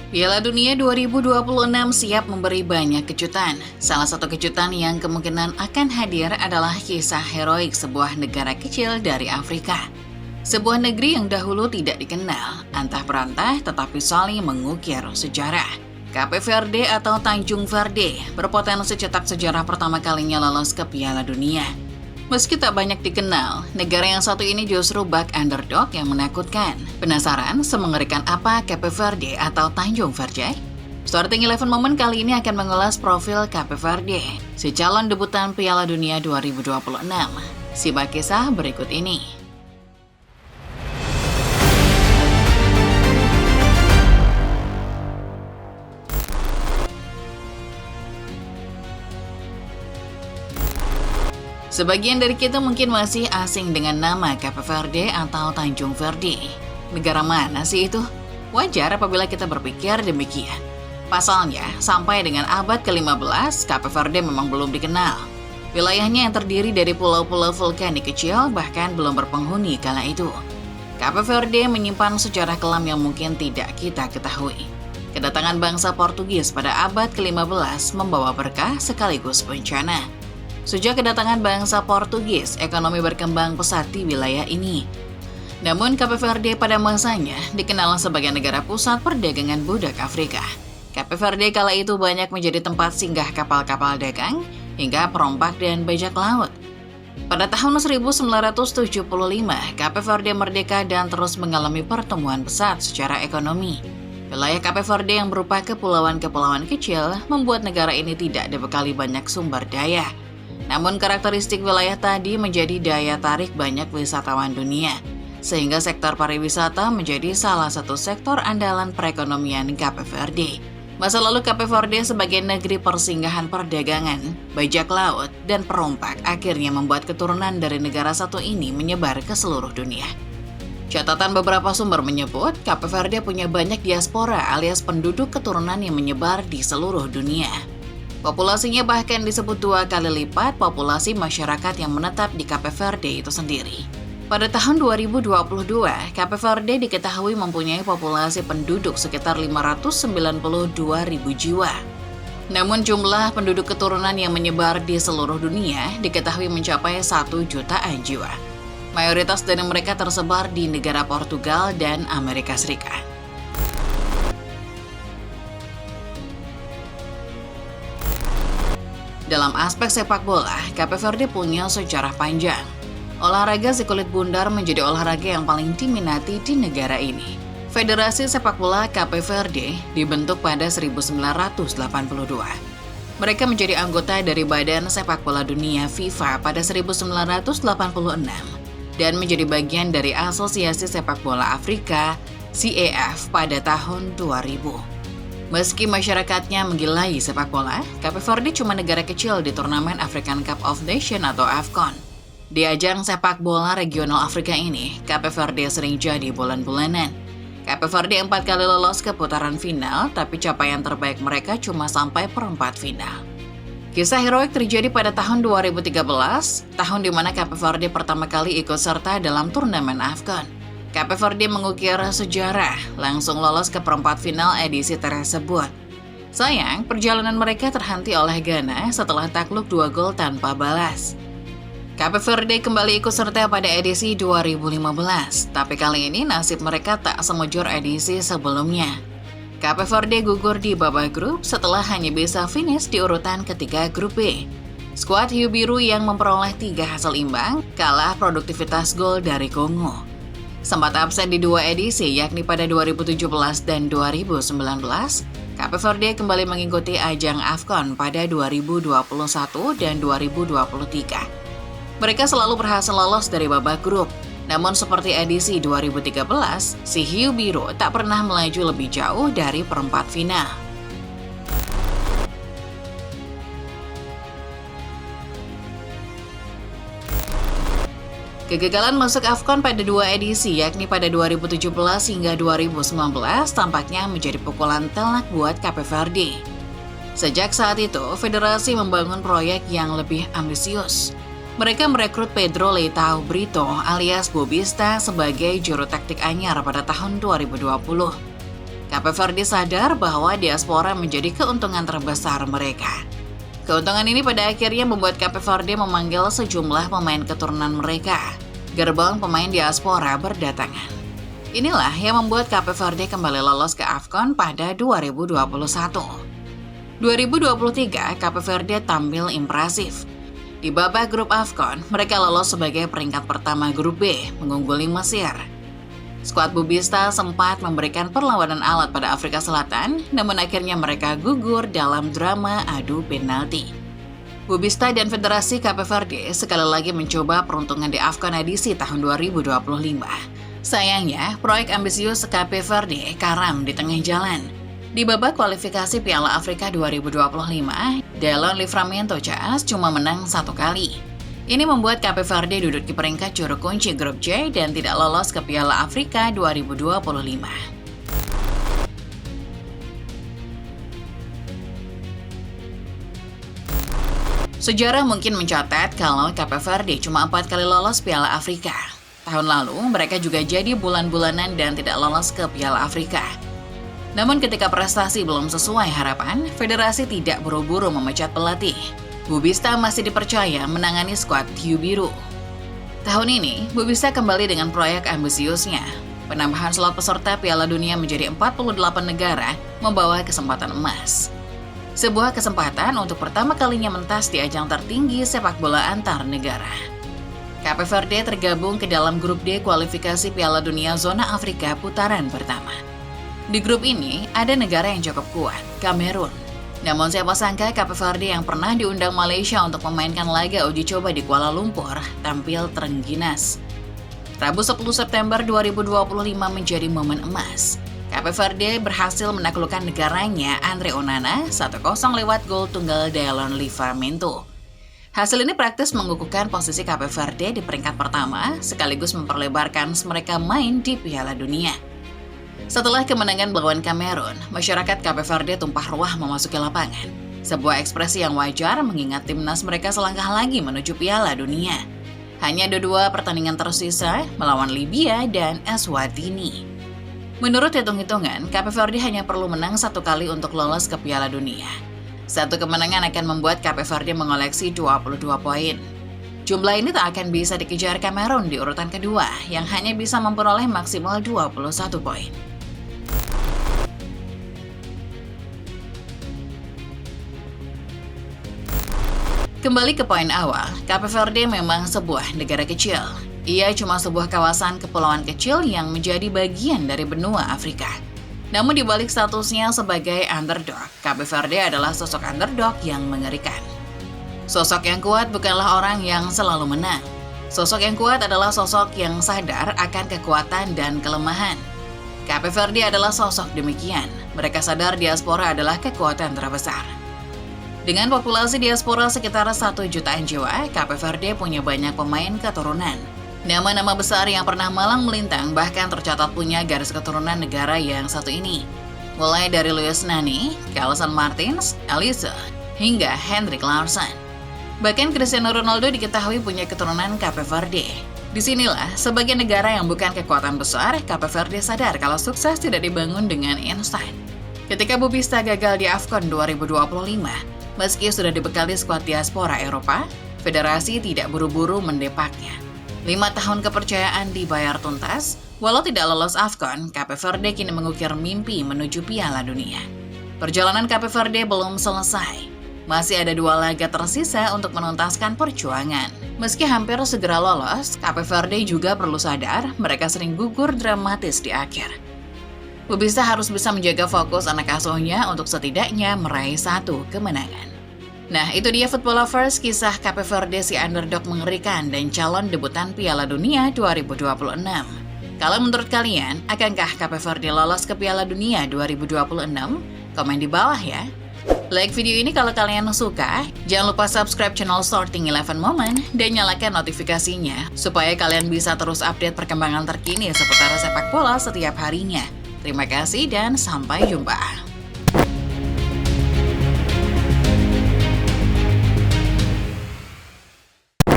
Piala Dunia 2026 siap memberi banyak kejutan. Salah satu kejutan yang kemungkinan akan hadir adalah kisah heroik sebuah negara kecil dari Afrika. Sebuah negeri yang dahulu tidak dikenal, antah berantah tetapi saling mengukir sejarah. Cape Verde atau Tanjung Verde berpotensi cetak sejarah pertama kalinya lolos ke Piala Dunia. Meski tak banyak dikenal, negara yang satu ini justru bak underdog yang menakutkan. Penasaran semengerikan apa Cape Verde atau Tanjung Verde? Starting 11 Moment kali ini akan mengulas profil Cape Verde, si calon debutan Piala Dunia 2026. Simak kisah berikut ini. Sebagian dari kita mungkin masih asing dengan nama Cape Verde atau Tanjung Verde. Negara mana sih itu? Wajar apabila kita berpikir demikian. Pasalnya, sampai dengan abad ke-15, Cape Verde memang belum dikenal. Wilayahnya yang terdiri dari pulau-pulau vulkanik kecil bahkan belum berpenghuni kala itu. Cape Verde menyimpan sejarah kelam yang mungkin tidak kita ketahui. Kedatangan bangsa Portugis pada abad ke-15 membawa berkah sekaligus bencana. Sejak kedatangan bangsa Portugis, ekonomi berkembang pesat di wilayah ini. Namun Cape Verde pada masanya dikenal sebagai negara pusat perdagangan budak Afrika. Cape Verde kala itu banyak menjadi tempat singgah kapal-kapal dagang hingga perompak dan bajak laut. Pada tahun 1975, Cape Verde merdeka dan terus mengalami pertumbuhan pesat secara ekonomi. Wilayah Cape Verde yang berupa kepulauan-kepulauan kecil membuat negara ini tidak dibekali banyak sumber daya. Namun karakteristik wilayah tadi menjadi daya tarik banyak wisatawan dunia, sehingga sektor pariwisata menjadi salah satu sektor andalan perekonomian Cape Verde. Masa lalu Cape Verde sebagai negeri persinggahan perdagangan, bajak laut, dan perompak akhirnya membuat keturunan dari negara satu ini menyebar ke seluruh dunia. Catatan beberapa sumber menyebut Cape Verde punya banyak diaspora alias penduduk keturunan yang menyebar di seluruh dunia. Populasinya bahkan disebut 2 kali lipat populasi masyarakat yang menetap di Cape Verde itu sendiri. Pada tahun 2022, Cape Verde diketahui mempunyai populasi penduduk sekitar 592.000 jiwa. Namun jumlah penduduk keturunan yang menyebar di seluruh dunia diketahui mencapai 1 jutaan jiwa. Mayoritas dari mereka tersebar di negara Portugal dan Amerika Serikat. Dalam aspek sepak bola, Cape Verde punya sejarah panjang. Olahraga si kulit bundar menjadi olahraga yang paling diminati di negara ini. Federasi Sepak Bola Cape Verde dibentuk pada 1982. Mereka menjadi anggota dari Badan Sepak Bola Dunia FIFA pada 1986 dan menjadi bagian dari Asosiasi Sepak Bola Afrika (CAF) pada tahun 2000. Meski masyarakatnya menggilai sepak bola, Cape Verde cuma negara kecil di turnamen African Cup of Nations atau AFCON. Di ajang sepak bola regional Afrika ini, Cape Verde sering jadi bulan-bulanan. Cape Verde 4 kali lolos ke putaran final, tapi capaian terbaik mereka cuma sampai perempat final. Kisah heroik terjadi pada tahun 2013, tahun di mana Cape Verde pertama kali ikut serta dalam turnamen AFCON. Cape Verde mengukir sejarah, langsung lolos ke perempat final edisi tersebut. Sayang, perjalanan mereka terhenti oleh Ghana setelah takluk 2 gol tanpa balas. Cape Verde kembali ikut serta pada edisi 2015, tapi kali ini nasib mereka tak semujur edisi sebelumnya. Cape Verde gugur di babak grup setelah hanya bisa finish di urutan ketiga grup B. Skuad Hiu Biru yang memperoleh 3 hasil imbang kalah produktivitas gol dari Kongo. Sempat absen di 2 edisi, yakni pada 2017 dan 2019, Cape Verde kembali mengikuti ajang AFCON pada 2021 dan 2023. Mereka selalu berhasil lolos dari babak grup, namun seperti edisi 2013, si Hiu Biru tak pernah melaju lebih jauh dari perempat final. Kegagalan masuk AFCON pada 2 edisi, yakni pada 2017 hingga 2019, tampaknya menjadi pukulan telak buat Cape Verde. Sejak saat itu, federasi membangun proyek yang lebih ambisius. Mereka merekrut Pedro Leitão Brito alias Bobista sebagai juru taktik anyar pada tahun 2020. Cape Verde sadar bahwa diaspora menjadi keuntungan terbesar mereka. Keuntungan ini pada akhirnya membuat Cape Verde memanggil sejumlah pemain keturunan mereka. Gerbong pemain diaspora berdatangan. Inilah yang membuat Cape Verde kembali lolos ke AFCON pada 2021. 2023, Cape Verde tampil impresif. Di babak grup AFCON, mereka lolos sebagai peringkat pertama grup B, mengungguli Mesir. Skuad Bubista sempat memberikan perlawanan alat pada Afrika Selatan, namun akhirnya mereka gugur dalam drama adu penalti. Bubista dan Federasi Cape Verde sekali lagi mencoba peruntungan di AFCON edisi tahun 2025. Sayangnya, proyek ambisius Cape Verde karam di tengah jalan. Di babak kualifikasi Piala Afrika 2025, Delon Livramento CAS cuma menang 1 kali. Ini membuat Cape Verde duduk di peringkat juru kunci grup J dan tidak lolos ke Piala Afrika 2025. Sejarah mungkin mencatat kalau Cape Verde cuma 4 kali lolos Piala Afrika. Tahun lalu, mereka juga jadi bulan-bulanan dan tidak lolos ke Piala Afrika. Namun ketika prestasi belum sesuai harapan, federasi tidak buru-buru memecat pelatih. Bubista masih dipercaya menangani skuad Hiu Biru. Tahun ini, Bubista kembali dengan proyek ambisiusnya. Penambahan slot peserta Piala Dunia menjadi 48 negara membawa kesempatan emas. Sebuah kesempatan untuk pertama kalinya mentas di ajang tertinggi sepak bola antar negara. Cape Verde tergabung ke dalam grup D kualifikasi Piala Dunia Zona Afrika putaran pertama. Di grup ini ada negara yang cukup kuat, Kamerun. Namun siapa sangka Cape Verde yang pernah diundang Malaysia untuk memainkan laga uji coba di Kuala Lumpur tampil terengginas. Rabu 10 September 2025 menjadi momen emas. Cape Verde berhasil menaklukkan negaranya Andre Onana 1-0 lewat gol tunggal Delon Livramento. Hasil ini praktis mengukuhkan posisi Cape Verde di peringkat pertama sekaligus memperlebarkan mereka main di Piala Dunia. Setelah kemenangan melawan Kamerun, masyarakat Cape Verde tumpah ruah memasuki lapangan. Sebuah ekspresi yang wajar mengingat timnas mereka selangkah lagi menuju Piala Dunia. Hanya ada 2 pertandingan tersisa melawan Libya dan Eswatini. Menurut hitung-hitungan, Cape Verde hanya perlu menang 1 kali untuk lolos ke Piala Dunia. 1 kemenangan akan membuat Cape Verde mengoleksi 22 poin. Jumlah ini tak akan bisa dikejar Kamerun di urutan kedua yang hanya bisa memperoleh maksimal 21 poin. Kembali ke poin awal, Cape Verde memang sebuah negara kecil. Ia cuma sebuah kawasan kepulauan kecil yang menjadi bagian dari benua Afrika. Namun di balik statusnya sebagai underdog, Cape Verde adalah sosok underdog yang mengerikan. Sosok yang kuat bukanlah orang yang selalu menang. Sosok yang kuat adalah sosok yang sadar akan kekuatan dan kelemahan. Cape Verde adalah sosok demikian. Mereka sadar diaspora adalah kekuatan terbesar. Dengan populasi diaspora sekitar 1 jutaan jiwa, Cape Verde punya banyak pemain keturunan. Nama-nama besar yang pernah malang melintang bahkan tercatat punya garis keturunan negara yang satu ini. Mulai dari Luis Nani, Gelson Martins, Elise, hingga Henrik Larsson. Bahkan Cristiano Ronaldo diketahui punya keturunan Cape Verde. Disinilah, sebagai negara yang bukan kekuatan besar, Cape Verde sadar kalau sukses tidak dibangun dengan instan. Ketika Bubista gagal di AFCON 2025, meski sudah dibekali skuad diaspora Eropa, federasi tidak buru-buru mendepaknya. 5 tahun kepercayaan dibayar tuntas, walau tidak lolos AFCON, Cape Verde kini mengukir mimpi menuju Piala Dunia. Perjalanan Cape Verde belum selesai. Masih ada 2 laga tersisa untuk menuntaskan perjuangan. Meski hampir segera lolos, Cape Verde juga perlu sadar mereka sering gugur dramatis di akhir. Bubista harus bisa menjaga fokus anak asuhnya untuk setidaknya meraih 1 kemenangan. Nah, itu dia Football Lovers, kisah Cape Verde si underdog mengerikan dan calon debutan Piala Dunia 2026. Kalau menurut kalian, akankah Cape Verde lolos ke Piala Dunia 2026? Komen di bawah ya. Like video ini kalau kalian suka, jangan lupa subscribe channel Sorting 11 Moment dan nyalakan notifikasinya supaya kalian bisa terus update perkembangan terkini seputar sepak bola setiap harinya. Terima kasih dan sampai jumpa.